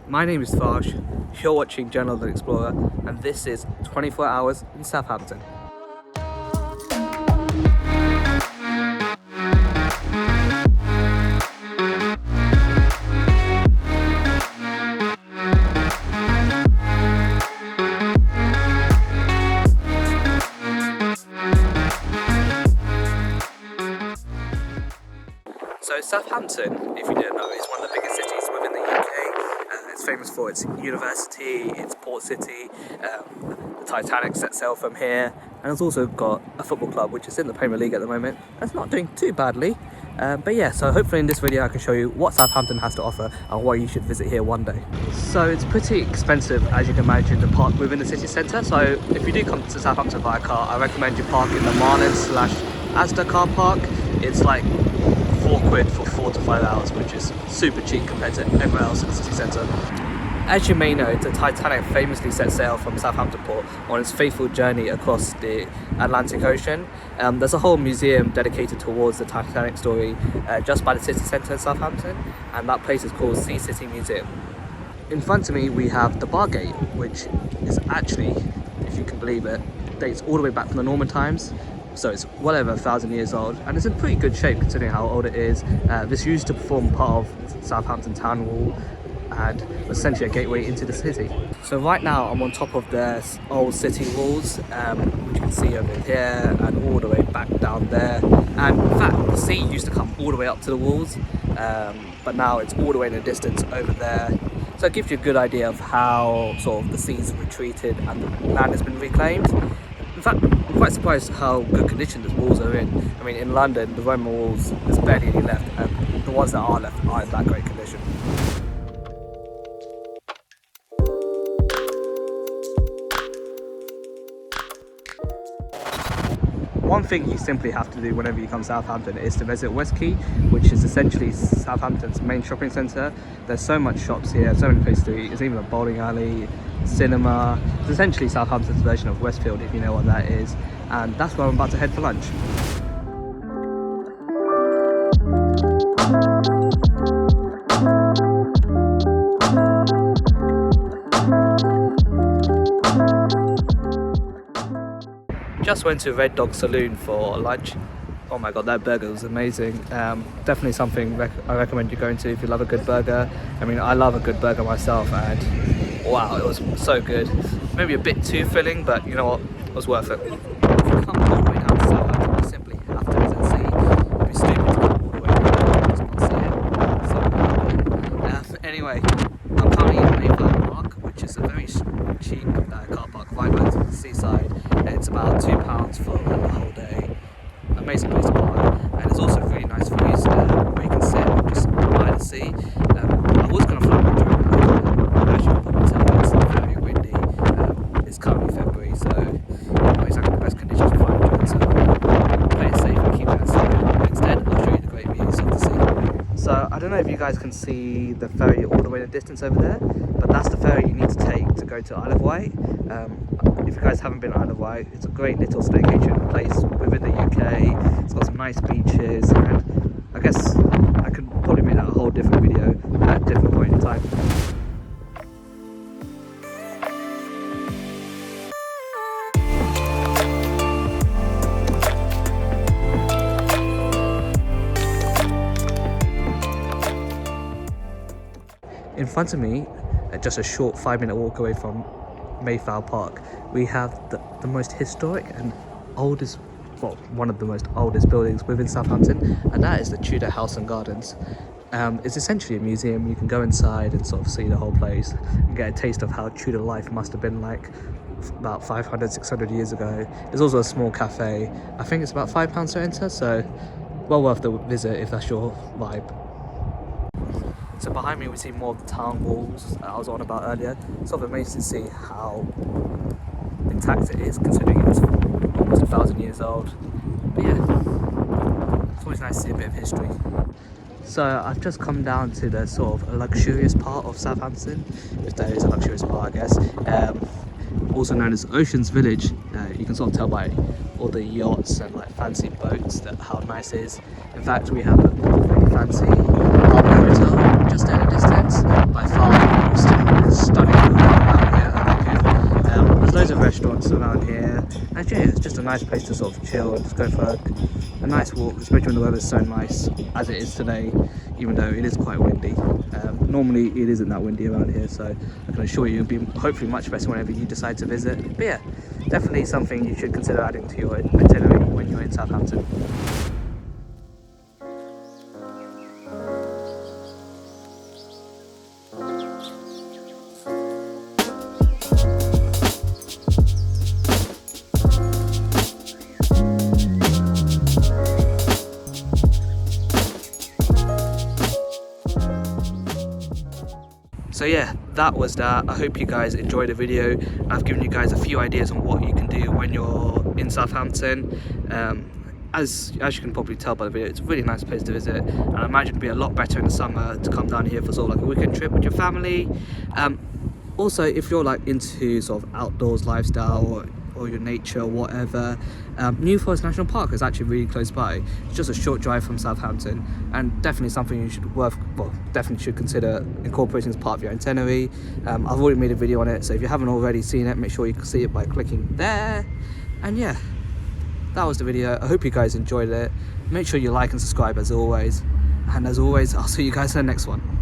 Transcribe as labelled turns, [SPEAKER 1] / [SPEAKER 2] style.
[SPEAKER 1] My name is Farsh, you're watching Journal of the Explorer, and this is 24 Hours in Southampton. So Southampton, if you didn't know, is one of the biggest cities within the UK. It's famous for its university, its port city, the Titanic set sail from here, and it's also got a football club which is in the Premier League at the moment. It's not doing too badly, but yeah, so hopefully in this video I can show you what Southampton has to offer and why you should visit here one day. So it's pretty expensive, as you can imagine, to park within the city centre, so if you do come to Southampton via car, I recommend you park in the Marlin/Asda car park. It's like £4 for 4 to 5 hours, which is super cheap compared to everywhere else in the city centre. As you may know, the Titanic famously set sail from Southampton port on its fateful journey across the Atlantic Ocean. There's a whole museum dedicated towards the Titanic story just by the city centre in Southampton, and that place is called Sea City Museum. In front of me we have the Bargate, which is actually, if you can believe it, dates all the way back from the Norman times. So it's well over 1,000 years old, and it's in pretty good shape considering how old it is. This used to form part of Southampton Town Wall and essentially a gateway into the city. So right now I'm on top of the old city walls, which you can see over here and all the way back down there. And in fact, the sea used to come all the way up to the walls, but now it's all the way in the distance over there. So it gives you a good idea of how sort of the sea's retreated and the land has been reclaimed. In fact, I'm quite surprised how good condition the walls are in. I mean, in London, the Roman walls, there's barely any left, and the ones that are left are in that great condition. One thing you simply have to do whenever you come to Southampton is to visit West Quay, which is essentially Southampton's main shopping centre. There's so much shops here, so many places to eat. There's even a bowling alley, cinema. It's essentially Southampton's version of Westfield, if you know what that is. And that's where I'm about to head for lunch. Just went to Dog Saloon for lunch. Oh my god, that burger was amazing. Definitely something I recommend you going to if you love a good burger. I mean, I love a good burger myself, and wow, it was so good. Maybe a bit too filling, but you know what, it was worth it. If you come all the way down to Southampton, you simply have to visit the sea. It'd be stupid to come all the way down and not see it. So, anyway, I'm currently in Mayflower Park, which is a very cheap car park right back to the seaside. It's about £2 for the whole day. Amazing place to park, and it's also really nice views where you can sit just by the sea. I was going to fly my drone out, but as you can probably tell, it's very windy. It's currently February, so it's not exactly the best conditions to fly a drone, so play it safe and keep it inside. Instead, I'll show you the great views of the sea. So I don't know if you guys can see the ferry all the way in the distance over there, but that's the ferry you need to take to go to Isle of Wight. If you guys haven't been to Isle of Wight, it's a great little staycation place within the UK. It's got some nice beaches, and I guess I could probably make that a whole different video at a different point in time. In front of me, just a short 5-minute walk away from Mayflower Park, we have the most historic and oldest, well, one of the most oldest buildings within Southampton, and that is the Tudor House and Gardens. It's essentially a museum. You can go inside and sort of see the whole place and get a taste of how Tudor life must have been like about 500-600 years ago. There's also a small cafe. I think it's about £5 to enter, so well worth the visit if that's your vibe. So behind me we see more of the town walls that I was on about earlier. Sort of amazing to see how intact it is considering it's almost 1,000 years old. But yeah, it's always nice to see a bit of history. So I've just come down to the sort of luxurious part of Southampton, if there is a luxurious part I guess. Also known as Ocean's Village. You can sort of tell by all the yachts and like fancy boats that how nice it is. In fact, we have a really fancy harbour hotel just in the distance, by far the most yeah, it's just a nice place to sort of chill and just go for a nice walk, especially when the weather's so nice as it is today, even though it is quite windy. Normally it isn't that windy around here, so I can assure you it'll be hopefully much better whenever you decide to visit. But yeah, definitely something you should consider adding to your itinerary when you're in Southampton. So yeah, that was that. I hope you guys enjoyed the video. I've given you guys a few ideas on what you can do when you're in Southampton. As you can probably tell by the video, it's a really nice place to visit, and I imagine it'd be a lot better in the summer to come down here for sort of like a weekend trip with your family. Also, if you're like into sort of outdoors lifestyle or your nature or whatever, New Forest National Park is actually really close by. It's just a short drive from Southampton, and definitely something you should definitely should consider incorporating as part of your itinerary. I've already made a video on it, so if you haven't already seen it, make sure you can see it by clicking there. And yeah, that was the video. I hope you guys enjoyed it. Make sure you like and subscribe as always, and as always, I'll see you guys in the next one.